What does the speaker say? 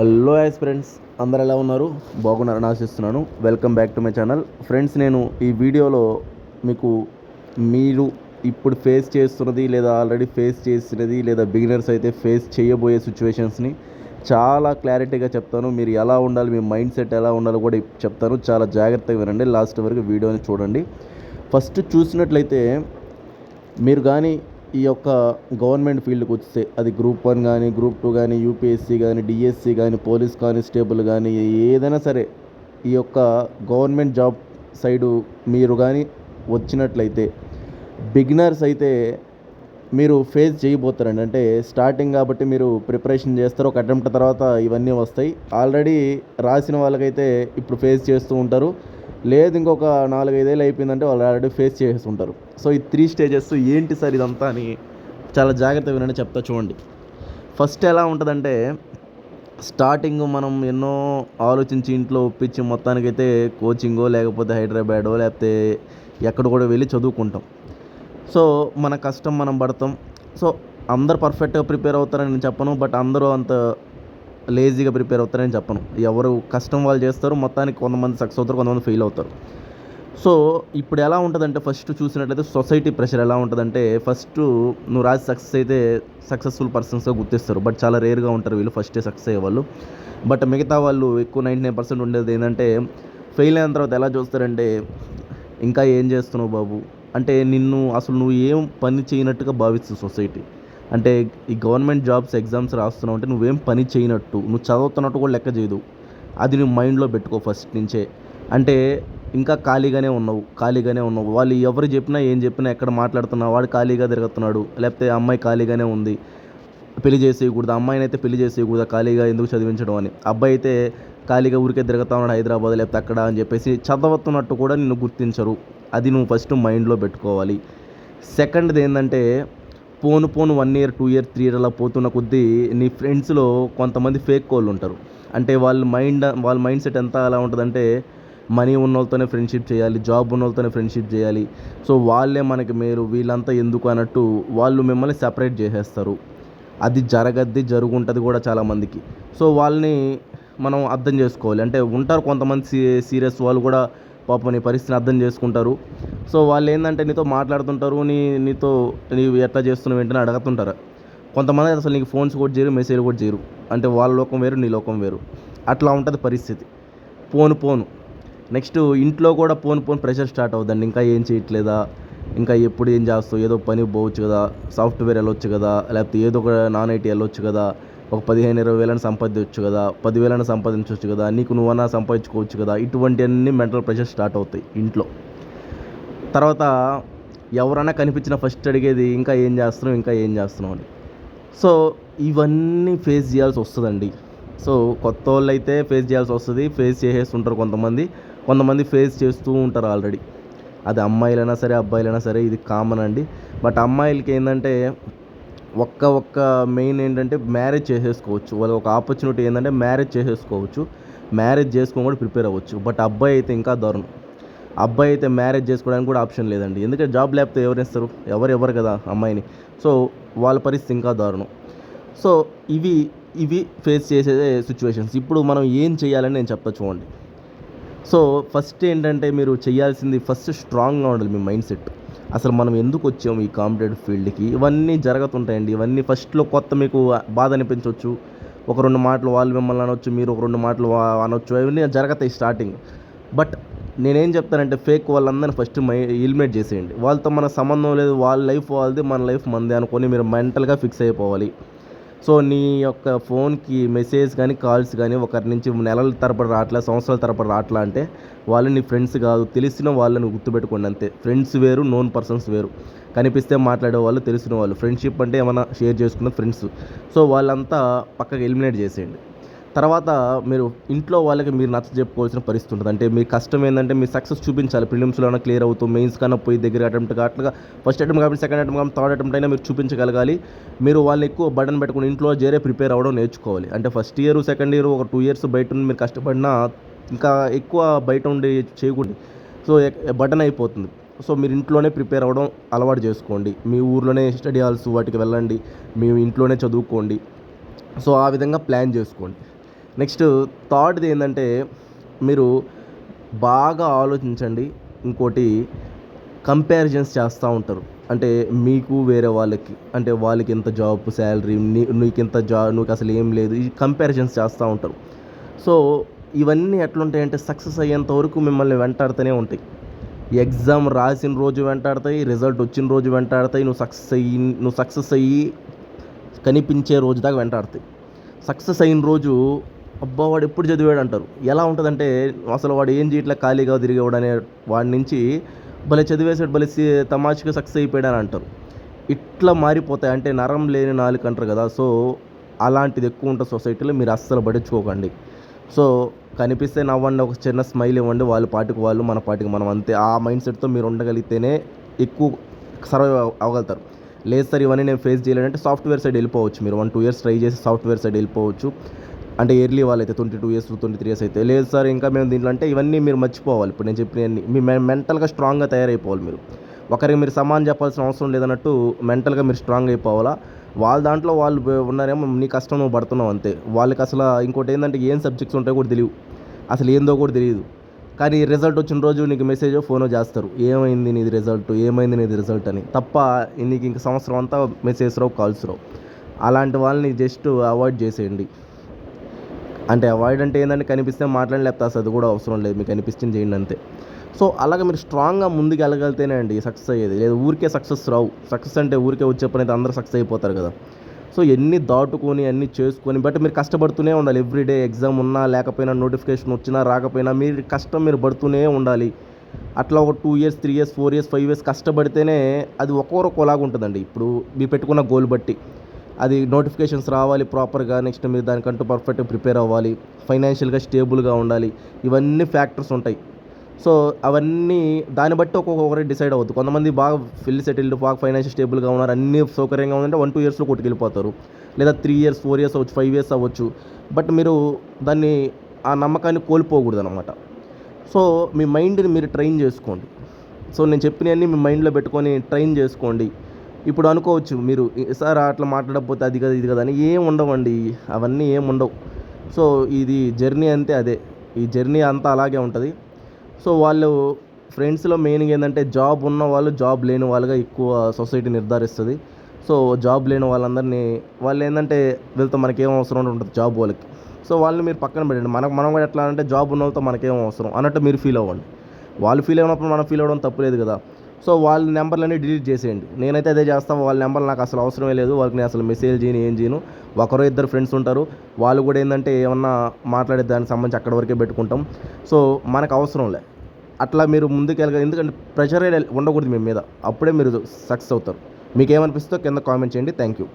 Hello as friends, అందరు ఎలా ఉన్నారు? బాగున్నారని ఆశిస్తున్నాను. Welcome back to my channel. Friends, నేను ఈ వీడియోలో మీకు మీరు ఇప్పుడు ఫేస్ చేస్తున్నది లేదా ఆల్రెడీ ఫేస్ చేసినది లేదా బిగినర్స్ అయితే ఫేస్ చేయబోయే సిచ్యువేషన్స్ని చాలా క్లారిటీగా చెప్తాను. మీరు ఎలా ఉండాలి, మీ మైండ్ సెట్ ఎలా ఉండాలో కూడా చెప్తాను. చాలా జాగ్రత్తగా వినండి, లాస్ట్ వరకు వీడియోని చూడండి. ఫస్ట్ చూసినట్లయితే మీరు కానీ ఈ యొక్క గవర్నమెంట్ ఫీల్డ్కి వస్తే అది గ్రూప్ 1 కానీ, గ్రూప్ 2 కానీ, యూపీఎస్సీ కానీ, డిఎస్సి కానీ, పోలీస్ కానిస్టేబుల్ కానీ, ఏదైనా సరే ఈ యొక్క గవర్నమెంట్ జాబ్ సైడు మీరు కానీ వచ్చినట్లయితే బిగినర్స్ అయితే మీరు ఫేస్ చేయబోతారండి. అంటే స్టార్టింగ్ కాబట్టి మీరు ప్రిపరేషన్ చేస్తారు, ఒక అటెంప్ట్ తర్వాత ఇవన్నీ వస్తాయి. ఆల్రెడీ రాసిన వాళ్ళకైతే ఇప్పుడు ఫేస్ చేస్తూ ఉంటారు. లేదు ఇంకొక 4-5 ఏళ్ళు అయిపోయిందంటే వాళ్ళు ఆల్రెడీ ఫేస్ చేసి ఉంటారు. సో ఈ 3 స్టేజెస్ ఏంటి సార్ ఇదంతా అని చాలా జాగ్రత్తగా వినండి, చెప్తా చూడండి. ఫస్ట్ ఎలా ఉంటుందంటే, స్టార్టింగ్ మనం ఎన్నో ఆలోచించి ఇంట్లో ఒప్పించి మొత్తానికైతే కోచింగో లేకపోతే హైదరాబాదో లేకపోతే ఎక్కడ కూడా వెళ్ళి చదువుకుంటాం. సో మన కష్టం మనం పడతాం. సో అందరు పర్ఫెక్ట్గా ప్రిపేర్ అవుతారని నేను చెప్పను, బట్ అందరూ అంత లేజీగా ప్రిపేర్ అవుతారని చెప్పను. ఎవరు కష్టం వాళ్ళు చేస్తారు, మొత్తానికి కొంతమంది సక్సెస్ అవుతారు, కొంతమంది ఫెయిల్ అవుతారు. సో ఇప్పుడు ఎలా ఉంటుందంటే, ఫస్ట్ చూసినట్లయితే సొసైటీ ప్రెషర్ ఎలా ఉంటుందంటే, ఫస్ట్ నువ్వు రాసి సక్సెస్ అయితే సక్సెస్ఫుల్ పర్సన్స్గా గుర్తిస్తారు, బట్ చాలా రేర్గా ఉంటారు వీళ్ళు ఫస్టే సక్సెస్ అయ్యేవాళ్ళు. బట్ మిగతా వాళ్ళు ఎక్కువ 99% ఉండేది ఏంటంటే, ఫెయిల్ అయిన తర్వాత ఎలా చూస్తారంటే, ఇంకా ఏం చేస్తున్నావు బాబు అంటే నిన్ను అసలు నువ్వు ఏం పని చేయనట్టుగా భావిస్తుంది సొసైటీ. అంటే ఈ గవర్నమెంట్ జాబ్స్ ఎగ్జామ్స్ రాస్తున్నావు అంటే నువ్వేం పని చేయనట్టు, నువ్వు చదువుతున్నట్టు కూడా లెక్క చేయదు. అది నువ్వు మైండ్లో పెట్టుకో ఫస్ట్ నుంచే. అంటే ఇంకా ఖాళీగానే ఉన్నావు. వాళ్ళు ఎవరు చెప్పినా ఏం చెప్పినా ఎక్కడ మాట్లాడుతున్నావు, వాడు ఖాళీగా తిరుగుతున్నాడు, లేకపోతే అమ్మాయి ఖాళీగానే ఉంది, పెళ్లి చేసేయకూడదు, అమ్మాయిని అయితే పెళ్లి చేసేయకూడదు, ఖాళీగా ఎందుకు చదివించడం అని. అబ్బాయి అయితే ఖాళీగా ఊరికే తిరుగుతా ఉన్నాడు హైదరాబాద్ లేకపోతే అక్కడ అని చెప్పేసి చదవుతున్నట్టు కూడా నిన్ను గుర్తించరు. అది నువ్వు ఫస్ట్ మైండ్లో పెట్టుకోవాలి. సెకండ్ది ఏంటంటే, పోను 1 ఇయర్ 2 ఇయర్ 3 ఇయర్ అలా పోతున్న కొద్దీ నీ ఫ్రెండ్స్లో కొంతమంది ఫేక్ వాళ్ళు ఉంటారు. అంటే వాళ్ళ మైండ్ సెట్ ఎంత ఎలా ఉంటుందంటే, మనీ ఉన్నోళ్ళతోనే ఫ్రెండ్షిప్ చేయాలి, జాబ్ ఉన్నోళ్ళతోనే ఫ్రెండ్షిప్ చేయాలి, సో వాళ్ళే మనకి మేలు, వీళ్ళంతా ఎందుకు అన్నట్టు వాళ్ళు మిమ్మల్ని సెపరేట్ చేసేస్తారు. అది జరుగుంటుంది కూడా చాలామందికి. సో వాళ్ళని మనం అర్థం చేసుకోవాలి. అంటే ఉంటారు కొంతమంది సీరియస్ వాళ్ళు కూడా, పాపం నీ పరిస్థితిని అర్థం చేసుకుంటారు. సో వాళ్ళు ఏంటంటే నీతో మాట్లాడుతుంటారు, నీతో నీవు ఎట్లా చేస్తున్నావు ఏంటని అడుగుతుంటారు. కొంతమంది అసలు నీకు ఫోన్స్ కూడా చేయరు, మెసేజ్ కూడా చేయరు. అంటే వాళ్ళ లోకం వేరు, నీ లోకం వేరు. అట్లా ఉంటుంది పరిస్థితి. పోను నెక్స్ట్ ఇంట్లో కూడా పోను ప్రెషర్ స్టార్ట్ అవుతుందండి. ఇంకా ఏం చేయట్లేదా, ఇంకా ఎప్పుడు ఏం చేస్తావు, ఏదో పని పోవచ్చు కదా, సాఫ్ట్వేర్ వెళ్ళొచ్చు కదా, లేకపోతే ఏదో ఒక నాన్ ఐటీ వెళ్ళొచ్చు కదా, ఒక 15-20 వేలని సంపాదించవచ్చు కదా, 10,000 సంపాదించవచ్చు కదా, నీకు నువ్వన్నా సంపాదించుకోవచ్చు కదా. ఇటువంటివన్నీ మెంటల్ ప్రెషర్ స్టార్ట్ అవుతాయి ఇంట్లో. తర్వాత ఎవరైనా కనిపించినా ఫస్ట్ అడిగేది ఇంకా ఏం చేస్తున్నావు అని. సో ఇవన్నీ ఫేస్ చేయాల్సి వస్తుందండి. సో కొత్త వాళ్ళు అయితే ఫేస్ చేయాల్సి వస్తుంది, ఫేస్ చేసేస్తుంటారు కొంతమంది ఫేస్ చేస్తూ ఉంటారు ఆల్రెడీ. అది అమ్మాయిలైనా సరే అబ్బాయిలైనా సరే ఇది కామన్ అండి. బట్ అమ్మాయిలకి ఏంటంటే ఒక్క మెయిన్ ఏంటంటే మ్యారేజ్ చేసేసుకోవచ్చు. వాళ్ళకి ఒక ఆపర్చునిటీ ఏంటంటే మ్యారేజ్ చేసేసుకోవచ్చు, మ్యారేజ్ చేసుకొని కూడా ప్రిపేర్ అవ్వచ్చు. బట్ అబ్బాయి అయితే ఇంకా దారుణం. అబ్బాయి అయితే మ్యారేజ్ చేసుకోవడానికి కూడా ఆప్షన్ లేదండి. ఎందుకంటే జాబ్ లేకపోతే ఎవరిస్తారు, ఎవరు కదా అమ్మాయిని. సో వాళ్ళ పరిస్థితి ఇంకా దారుణం. సో ఇవి ఫేస్ చేసే సిచ్యువేషన్స్. ఇప్పుడు మనం ఏం చేయాలని నేను చెప్తా చూడండి. సో ఫస్ట్ ఏంటంటే, మీరు చేయాల్సింది ఫస్ట్ స్ట్రాంగ్గా ఉండాలి మీ మైండ్ సెట్. అసలు మనం ఎందుకు వచ్చాము ఈ కాంపిటేటివ్ ఫీల్డ్కి, ఇవన్నీ జరుగుతుంటాయండి. ఇవన్నీ ఫస్ట్లో కొత్త మీకు బాధ అనిపించవచ్చు, ఒక 2 మాటలు వాళ్ళు మిమ్మల్ని అనొచ్చు, మీరు ఒక 2 మాటలు అనొచ్చు, ఇవన్నీ జరుగుతాయి స్టార్టింగ్. బట్ నేనేం చెప్తానంటే, ఫేక్ వాళ్ళందరినీ ఫస్ట్ ఎలిమినేట్ చేసేయండి. వాళ్ళతో మన సంబంధం లేదు, వాళ్ళ లైఫ్ వాళ్ళది, మన లైఫ్ మనది అనుకొని మీరు మెంటల్గా ఫిక్స్ అయిపోవాలి. సో నీ యొక్క ఫోన్కి మెసేజ్ కానీ కాల్స్ కానీ ఒకరి నుంచి నెలల తరబడి రావట్లే, సంవత్సరాల తరబడి రావట్లా అంటే వాళ్ళు నీ ఫ్రెండ్స్ కాదు, తెలిసిన వాళ్ళని గుర్తుపెట్టుకోండి అంతే. ఫ్రెండ్స్ వేరు, నోన్ పర్సన్స్ వేరు. కనిపిస్తే మాట్లాడే వాళ్ళు, తెలిసిన వాళ్ళు. ఫ్రెండ్షిప్ అంటే ఏమైనా షేర్ చేసుకున్న ఫ్రెండ్స్. సో వాళ్ళంతా పక్కకి ఎలిమినేట్ చేసేయండి. తర్వాత మీరు ఇంట్లో వాళ్ళకి మీరు నచ్చ చెప్పుకోవాల్సిన పరిస్థితి ఉంటుంది. అంటే మీ కష్టం ఏంటంటే, మీ సక్సెస్ చూపించాలి. ప్రిలిమ్స్లోనే క్లియర్ అవుతూ, మెయిన్స్ కన్నా పోయి దగ్గర అటెంప్ట్ అట్లా ఫస్ట్ అటెంప్ట్ కాబట్టి సెకండ్ అటెంప్ట్ కాబట్టి థర్డ్ అటెంప్ట్ అయినా మీరు చూపించగలగాలి. మీరు వాళ్ళని ఎక్కువ బటన్ పెట్టుకుని ఇంట్లో ప్రిపేర్ అవ్వడం నేర్చుకోవాలి. అంటే ఫస్ట్ ఇయర్ సెకండ్ ఇయర్ ఒక 2 ఇయర్స్ బయట ఉండి మీరు కష్టపడినా ఇంకా ఎక్కువ బయట ఉండి చేయకూడదు. సో బటన్ అయిపోతుంది. సో మీరు ఇంట్లోనే ప్రిపేర్ అవ్వడం అలవాటు చేసుకోండి. మీ ఊర్లోనే స్టడీ హాల్స్ వాటికి వెళ్ళండి, మీ ఇంట్లోనే చదువుకోండి. సో ఆ విధంగా ప్లాన్ చేసుకోండి. నెక్స్ట్ థర్డ్ది ఏంటంటే మీరు బాగా ఆలోచించండి. ఇంకోటి కంపారిజన్స్ చేస్తూ ఉంటారు. అంటే మీకు వేరే వాళ్ళకి, అంటే వాళ్ళకి ఇంత జాబ్ శాలరీ, నీకింత నీకు అసలు ఏం లేదు, ఈ కంపారిజన్స్ చేస్తూ ఉంటారు. సో ఇవన్నీ ఎట్లుంటాయంటే సక్సెస్ అయ్యేంత వరకు మిమ్మల్ని వెంటాడుతూనే ఉంటాయి. ఎగ్జామ్ రాసిన రోజు వెంటాడతాయి, రిజల్ట్ వచ్చిన రోజు వెంటాడతాయి, నువ్వు సక్సెస్ అయ్యి కనిపించే రోజు దాకా వెంటాడతాయి. సక్సెస్ అయిన రోజు అబ్బా వాడు ఎప్పుడు చదివాడు అంటారు. ఎలా ఉంటుందంటే అసలు వాడు ఏం చేయట్లే ఖాళీగా తిరిగేవాడు అనే వాడి నుంచి భలే చదివేసాడు, భలే తమాషగా సక్సెస్ అయిపోయాడు అని అంటారు. ఇట్లా మారిపోతాయి. అంటే నరం లేని నాలుక అంటారు కదా. సో అలాంటిది ఎక్కువ ఉంటుంది సొసైటీలో. మీరు అస్సలు పట్టించుకోకండి. సో కనిపిస్తే నవ్వండి, ఒక చిన్న స్మైల్ ఇవ్వండి, వాళ్ళ పాటికి వాళ్ళు, మన పాటికి మనం, అంతే. ఆ మైండ్ సెట్తో మీరు ఉండగలిగితేనే ఎక్కువ సర్వైవ్ అవ్వగలుగుతారు. లేదు సార్ ఇవన్నీ నేను ఫేస్ చేయలేనంటే సాఫ్ట్వేర్ సైడ్ వెళ్ళిపోవచ్చు. మీరు 1-2 ఇయర్స్ ట్రై చేసి సాఫ్ట్వేర్ సైడ్ వెళ్ళిపోవచ్చు. అంటే ఎర్లీ వాళ్ళైతే 22 ఇయర్స్ 23 ఇయర్స్ అయితే. లేదు సార్ ఇంకా మేము దీంట్లో అంటే ఇవన్నీ మీరు మర్చిపోవాలి. ఇప్పుడు నేను చెప్పినవన్నీ మీ మెంటల్గా స్ట్రాంగ్గా తయారైపోవాలి. మీరు ఒకరికి మీరు సమానం చెప్పాల్సిన అవసరం లేదన్నట్టు మెంటల్గా మీరు స్ట్రాంగ్ అయిపోవాలా. వాళ్ళ దాంట్లో వాళ్ళు ఉన్నారేమో, నీ కష్టం నువ్వు పడుతున్నావు అంతే. వాళ్ళకి అసలు ఇంకోటి ఏంటంటే ఏం సబ్జెక్ట్స్ ఉంటాయో కూడా తెలియదు, అసలు ఏందో కూడా తెలియదు. కానీ రిజల్ట్ వచ్చిన రోజు నీకు మెసేజో ఫోనో చేస్తారు, ఏమైంది నీది రిజల్ట్ అని. తప్ప నీకు ఇంక సంవత్సరం అంతా మెసేజ్ రావు, కాల్స్ రావు. అలాంటి వాళ్ళని జస్ట్ అవాయిడ్ చేసేయండి. అంటే అవాయిడ్ అంటే ఏంటంటే కనిపిస్తే మాట్లాడి, లేకపోతే అది కూడా అవసరం లేదు, మీకు అనిపించింది చేయండి అంతే. సో అలాగే మీరు స్ట్రాంగ్గా ముందుకు వెళ్ళగలితేనే అండి సక్సెస్ అయ్యేది. లేదు ఊరికే సక్సెస్ రావు. సక్సెస్ అంటే ఊరికే వచ్చే పని అయితే అందరూ సక్సెస్ అయిపోతారు కదా. సో ఎన్ని దాటుకొని అన్నీ చేసుకొని, బట్ మీరు కష్టపడుతూనే ఉండాలి. ఎవ్రీడే ఎగ్జామ్ ఉన్నా లేకపోయినా, నోటిఫికేషన్ వచ్చినా రాకపోయినా, మీరు కష్టం మీరు పడుతూనే ఉండాలి. అట్లా ఒక 2 ఇయర్స్ 3 ఇయర్స్ 4 ఇయర్స్ 5 ఇయర్స్ కష్టపడితేనే అది ఒక్కొక్కలాగా ఉంటుందండి. ఇప్పుడు మీరు పెట్టుకున్న గోల్ బట్టి అది నోటిఫికేషన్స్ రావాలి ప్రాపర్గా, నెక్స్ట్ మీరు దానికంటూ పర్ఫెక్ట్గా ప్రిపేర్ అవ్వాలి, ఫైనాన్షియల్గా స్టేబుల్గా ఉండాలి. ఇవన్నీ ఫ్యాక్టర్స్ ఉంటాయి. సో అవన్నీ దాన్ని బట్టి ఒక్కొక్కరి డిసైడ్ అవ్వద్దు. కొంతమంది బాగా ఫిల్ సెటిల్డ్, బాగా ఫైనాన్షియల్ స్టేబుల్గా ఉన్నారు, అన్నీ సౌకర్యంగా ఉందంటే 1-2 ఇయర్స్లో కొట్టుకెళ్ళిపోతారు. లేదా 3 ఇయర్స్ 4 ఇయర్స్ అవ్వచ్చు, 5 ఇయర్స్ అవ్వచ్చు. బట్ మీరు దాన్ని ఆ నమ్మకాన్ని కోల్పోకూడదు అనమాట. సో మీ మైండ్ని మీరు ట్రైన్ చేసుకోండి. సో నేను చెప్పినవన్నీ మీ మైండ్లో పెట్టుకొని ట్రైన్ చేసుకోండి. ఇప్పుడు అనుకోవచ్చు మీరు, సార్ అట్లా మాట్లాడకపోతే అది కదా ఇది కదా అని. ఏం ఉండవండి, అవన్నీ ఏం ఉండవు. సో ఇది జర్నీ అంతే, అదే ఈ జర్నీ అంతా అలాగే ఉంటుంది. సో వాళ్ళు ఫ్రెండ్స్లో మెయిన్గా ఏంటంటే జాబ్ ఉన్న వాళ్ళు, జాబ్ లేని వాళ్ళుగా ఎక్కువ సొసైటీ నిర్ధారిస్తుంది. సో జాబ్ లేని వాళ్ళందరినీ, వాళ్ళు ఏంటంటే వీళ్ళతో మనకేం అవసరం ఉంటుంది జాబ్ వాళ్ళకి. సో వాళ్ళని మీరు పక్కన పెట్టండి. మనం కూడా ఎట్లా అంటే జాబ్ ఉన్న వాళ్ళతో మనకేం అవసరం అన్నట్టు మీరు ఫీల్ అవ్వండి. వాళ్ళు ఫీల్ అయినప్పుడు మనం ఫీల్ అవ్వడం తప్పులేదు కదా. సో వాళ్ళ నెంబర్లన్నీ డిలీట్ చేసేయండి. నేనైతే అదే చేస్తాను. వాళ్ళ నెంబర్లు నాకు అసలు అవసరమే లేదు. వాళ్ళకి నేను అసలు మెసేజ్ చేయను, ఏం చేయను. ఒకరో ఇద్దరు ఫ్రెండ్స్ ఉంటారు, వాళ్ళు కూడా ఏంటంటే ఏమన్నా మాట్లాడే దానికి సంబంధించి అక్కడి వరకే పెట్టుకుంటాం. సో మనకు అవసరం లే. అట్లా మీరు ముందుకు వెళ్ళగలరు. ఎందుకంటే ప్రెషరే ఉండకూడదు మీ మీద. అప్పుడే మీరు సక్సెస్ అవుతారు. మీకు ఏమనిపిస్తుందో కింద కామెంట్ చేయండి. Thank you.